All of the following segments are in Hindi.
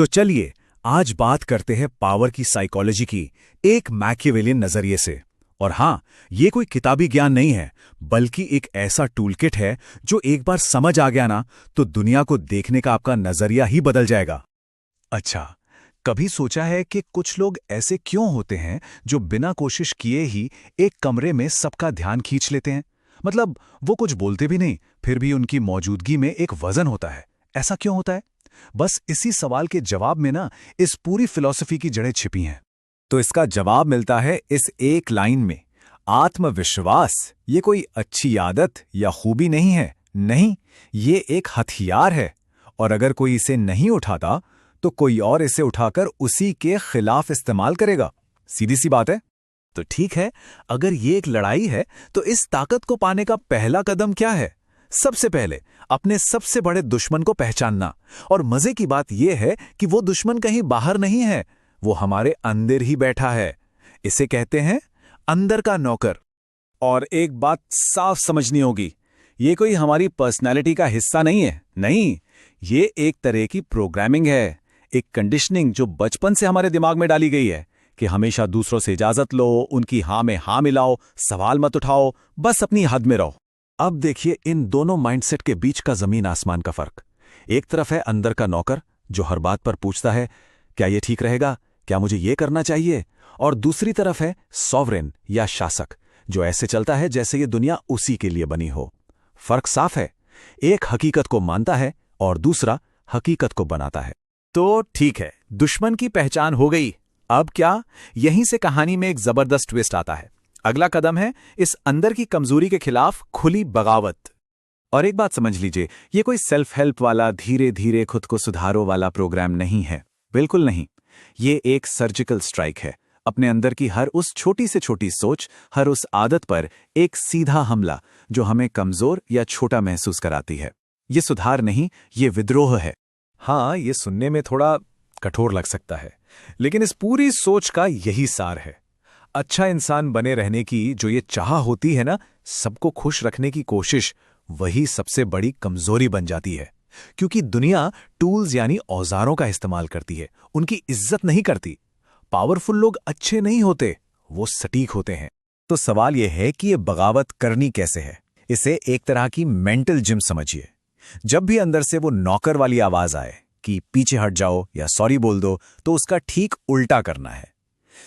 तो चलिए आज बात करते हैं पावर की साइकोलॉजी की एक मैकियावेलियन नजरिए से। और हाँ, ये कोई किताबी ज्ञान नहीं है, बल्कि एक ऐसा टूलकिट है जो एक बार समझ आ गया ना, तो दुनिया को देखने का आपका नजरिया ही बदल जाएगा। अच्छा, कभी सोचा है कि कुछ लोग ऐसे क्यों होते हैं जो बिना कोशिश किए ही एक कमरे में सबका ध्यान खींच लेते हैं? मतलब वो कुछ बोलते भी नहीं, फिर भी उनकी मौजूदगी में एक वजन होता है। ऐसा क्यों होता है? बस इसी सवाल के जवाब में ना इस पूरी फिलॉसफी की जड़ें छिपी हैं। तो इसका जवाब मिलता है इस एक लाइन में। आत्मविश्वास ये कोई अच्छी आदत या खूबी नहीं है। नहीं, ये एक हथियार है। और अगर कोई इसे नहीं उठाता तो कोई और इसे उठाकर उसी के खिलाफ इस्तेमाल करेगा। सीधी सी बात है। तो ठीक है, अगर ये एक लड़ाई है तो इस ताकत को पाने का पहला कदम क्या है? सबसे पहले अपने सबसे बड़े दुश्मन को पहचानना। और मजे की बात यह है कि वो दुश्मन कहीं बाहर नहीं है, वो हमारे अंदर ही बैठा है। इसे कहते हैं अंदर का नौकर। और एक बात साफ समझनी होगी, ये कोई हमारी पर्सनैलिटी का हिस्सा नहीं है। नहीं, ये एक तरह की प्रोग्रामिंग है, एक कंडीशनिंग जो बचपन से हमारे दिमाग में डाली गई है कि हमेशा दूसरों से इजाजत लो, उनकी हां में हां मिलाओ, सवाल मत उठाओ, बस अपनी हद में रहो। अब देखिए इन दोनों माइंडसेट के बीच का जमीन आसमान का फर्क। एक तरफ है अंदर का नौकर जो हर बात पर पूछता है, क्या ये ठीक रहेगा, क्या मुझे ये करना चाहिए? और दूसरी तरफ है सॉवरेन या शासक जो ऐसे चलता है जैसे ये दुनिया उसी के लिए बनी हो। फर्क साफ है, एक हकीकत को मानता है और दूसरा हकीकत को बनाता है। तो ठीक है, दुश्मन की पहचान हो गई। अब क्या? यहीं से कहानी में एक जबरदस्त ट्विस्ट आता है। अगला कदम है इस अंदर की कमजोरी के खिलाफ खुली बगावत। और एक बात समझ लीजिए, ये कोई सेल्फ हेल्प वाला धीरे धीरे खुद को सुधारो वाला प्रोग्राम नहीं है। बिल्कुल नहीं। ये एक सर्जिकल स्ट्राइक है। अपने अंदर की हर उस छोटी से छोटी सोच, हर उस आदत पर एक सीधा हमला जो हमें कमजोर या छोटा महसूस कराती है। ये सुधार नहीं, ये विद्रोह है। हाँ, ये सुनने में थोड़ा कठोर लग सकता है, लेकिन इस पूरी सोच का यही सार है। अच्छा इंसान बने रहने की जो ये चाह होती है ना, सबको खुश रखने की कोशिश, वही सबसे बड़ी कमजोरी बन जाती है। क्योंकि दुनिया टूल्स यानी औजारों का इस्तेमाल करती है, उनकी इज्जत नहीं करती। पावरफुल लोग अच्छे नहीं होते, वो सटीक होते हैं। तो सवाल यह है कि ये बगावत करनी कैसे है? इसे एक तरह की मेंटल जिम समझिए। जब भी अंदर से वो नौकर वाली आवाज आए कि पीछे हट जाओ या सॉरी बोल दो, तो उसका ठीक उल्टा करना है।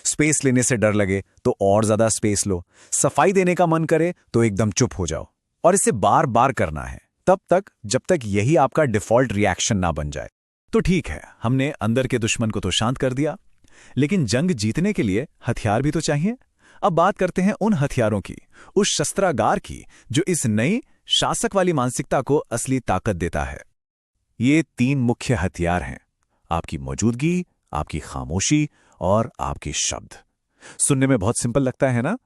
स्पेस लेने से डर लगे तो और ज्यादा स्पेस लो, सफाई देने का मन करे तो एकदम चुप हो जाओ। और इसे बार बार करना है, तब तक जब तक यही आपका डिफॉल्ट रिएक्शन ना बन जाए। तो ठीक है, हमने अंदर के दुश्मन को तो शांत कर दिया, लेकिन जंग जीतने के लिए हथियार भी तो चाहिए। अब बात करते हैं उन हथियारों की, उस शस्त्रागार की जो इस नई शासक वाली मानसिकता को असली ताकत देता है। ये 3 मुख्य हथियार हैं, आपकी मौजूदगी, आपकी खामोशी और आपके शब्द। सुनने में बहुत सिंपल लगता है ना,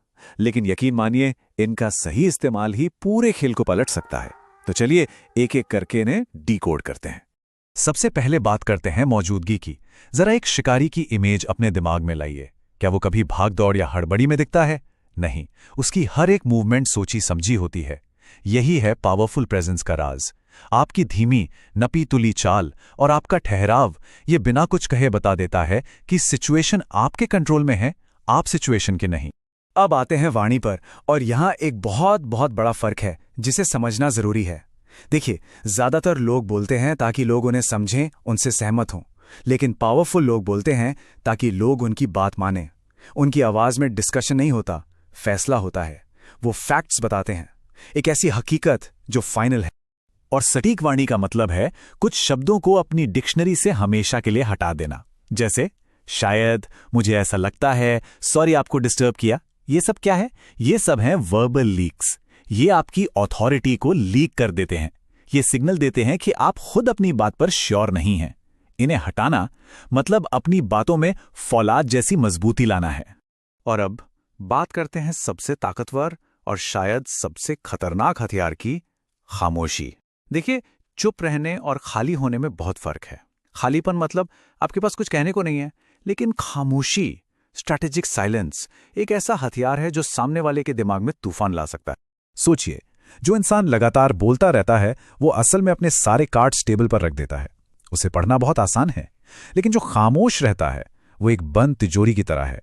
लेकिन यकीन मानिए इनका सही इस्तेमाल ही पूरे खेल को पलट सकता है। तो चलिए एक एक करके इन्हें डीकोड करते हैं। सबसे पहले बात करते हैं मौजूदगी की। जरा एक शिकारी की इमेज अपने दिमाग में लाइए। क्या वो कभी भाग दौड़ या हड़बड़ी में दिखता है? नहीं, उसकी हर एक मूवमेंट सोची समझी होती है। यही है पावरफुल प्रेजेंस का राज। आपकी धीमी नपी तुली चाल और आपका ठहराव ये बिना कुछ कहे बता देता है कि सिचुएशन आपके कंट्रोल में है, आप सिचुएशन के नहीं। अब आते हैं वाणी पर, और यहां एक बहुत बहुत बड़ा फर्क है जिसे समझना जरूरी है। देखिए, ज्यादातर लोग बोलते हैं ताकि लोग उन्हें समझें, उनसे सहमत हों। लेकिन पावरफुल लोग बोलते हैं ताकि लोग उनकी बात मानें। उनकी आवाज में डिस्कशन नहीं होता, फैसला होता है। वो फैक्ट्स बताते हैं, एक ऐसी हकीकत जो फाइनल है। और सटीक वाणी का मतलब है कुछ शब्दों को अपनी डिक्शनरी से हमेशा के लिए हटा देना। जैसे शायद, मुझे ऐसा लगता है, सॉरी आपको डिस्टर्ब किया। ये सब क्या है? ये सब हैं वर्बल लीक्स। ये आपकी अथॉरिटी को लीक कर देते हैं। ये सिग्नल देते हैं कि आप खुद अपनी बात पर श्योर नहीं हैं। इन्हें हटाना मतलब अपनी बातों में फौलाद जैसी मजबूती लाना है। और अब बात करते हैं सबसे ताकतवर और शायद सबसे खतरनाक हथियार की, खामोशी। देखिए, चुप रहने और खाली होने में बहुत फर्क है। खालीपन मतलब आपके पास कुछ कहने को नहीं है, लेकिन खामोशी, स्ट्रैटेजिक साइलेंस, एक ऐसा हथियार है जो सामने वाले के दिमाग में तूफान ला सकता है। सोचिए, जो इंसान लगातार बोलता रहता है वो असल में अपने सारे कार्ड्स टेबल पर रख देता है। उसे पढ़ना बहुत आसान है, लेकिन जो खामोश रहता है वो एक बंद तिजोरी की तरह है।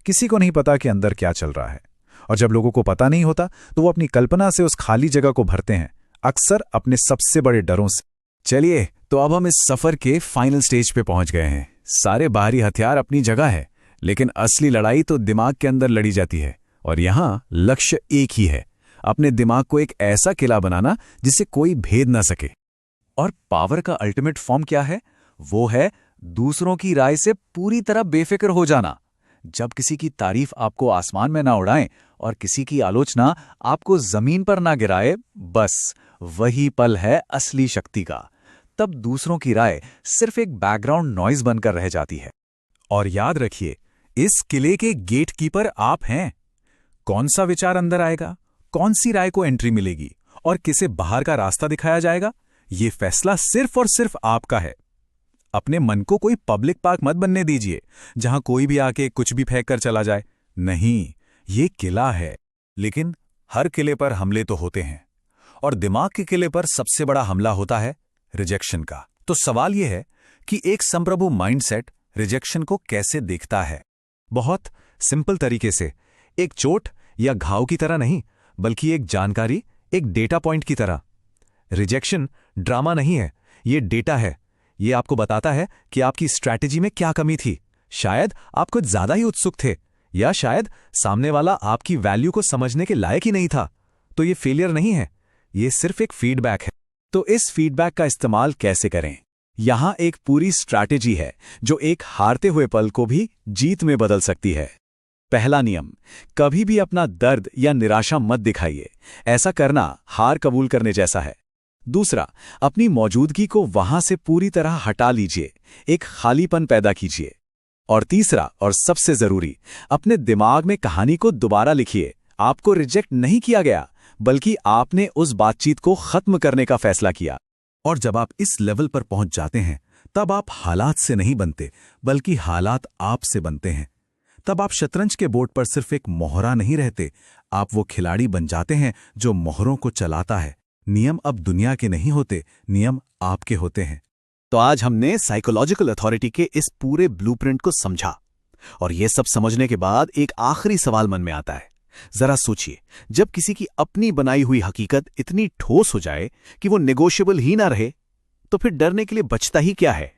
किसी को नहीं पता कि अंदर क्या चल रहा है, और जब लोगों को पता नहीं होता तो वो अपनी कल्पना से उस खाली जगह को भरते हैं, अक्सर अपने सबसे बड़े डरों से। चलिए, तो अब हम इस सफर के फाइनल स्टेज पे पहुंच गए हैं। सारे बाहरी हथियार अपनी जगह है, लेकिन असली लड़ाई तो दिमाग के अंदर लड़ी जाती है। और यहां लक्ष्य एक ही है, अपने दिमाग को एक ऐसा किला बनाना जिसे कोई भेद ना सके। और पावर का अल्टीमेट फॉर्म क्या है? वो है दूसरों की राय से पूरी तरह बेफिक्र हो जाना। जब किसी की तारीफ आपको आसमान में ना उड़ाए और किसी की आलोचना आपको जमीन पर ना गिराए, बस वही पल है असली शक्ति का। तब दूसरों की राय सिर्फ एक बैकग्राउंड नॉइज बनकर रह जाती है। और याद रखिए, इस किले के गेटकीपर आप हैं। कौन सा विचार अंदर आएगा, कौन सी राय को एंट्री मिलेगी और किसे बाहर का रास्ता दिखाया जाएगा, ये फैसला सिर्फ और सिर्फ आपका है। अपने मन को कोई पब्लिक पार्क मत बनने दीजिए जहां कोई भी आके कुछ भी फेंक कर चला जाए। नहीं, ये किला है, लेकिन हर किले पर हमले तो होते हैं, और दिमाग के किले पर सबसे बड़ा हमला होता है रिजेक्शन का। तो सवाल यह है कि एक संप्रभु माइंडसेट रिजेक्शन को कैसे देखता है? बहुत सिंपल तरीके से, एक चोट या घाव की तरह नहीं, बल्कि एक जानकारी, एक डेटा पॉइंट की तरह। रिजेक्शन ड्रामा नहीं है, ये डेटा है। ये आपको बताता है कि आपकी स्ट्रैटेजी में क्या कमी थी। शायद आप कुछ ज्यादा ही उत्सुक थे, या शायद सामने वाला आपकी वैल्यू को समझने के लायक ही नहीं था। तो ये फेलियर नहीं है, ये सिर्फ एक फीडबैक है। तो इस फीडबैक का इस्तेमाल कैसे करें? यहां एक पूरी स्ट्रैटेजी है जो एक हारते हुए पल को भी जीत में बदल सकती है। पहला नियम, कभी भी अपना दर्द या निराशा मत दिखाइए। ऐसा करना हार कबूल करने जैसा है। दूसरा, अपनी मौजूदगी को वहां से पूरी तरह हटा लीजिए, एक खालीपन पैदा कीजिए। और तीसरा और सबसे जरूरी, अपने दिमाग में कहानी को दोबारा लिखिए। आपको रिजेक्ट नहीं किया गया, बल्कि आपने उस बातचीत को खत्म करने का फैसला किया। और जब आप इस लेवल पर पहुंच जाते हैं, तब आप हालात से नहीं बनते, बल्कि हालात आपसे बनते हैं। तब आप शतरंज के बोर्ड पर सिर्फ एक मोहरा नहीं रहते, आप वो खिलाड़ी बन जाते हैं जो मोहरों को चलाता है। नियम अब दुनिया के नहीं होते, नियम आपके होते हैं। तो आज हमने साइकोलॉजिकल अथॉरिटी के इस पूरे ब्लूप्रिंट को समझा, और ये सब समझने के बाद एक आखिरी सवाल मन में आता है। जरा सोचिए, जब किसी की अपनी बनाई हुई हकीकत इतनी ठोस हो जाए कि वो नेगोशिएबल ही ना रहे, तो फिर डरने के लिए बचता ही क्या है?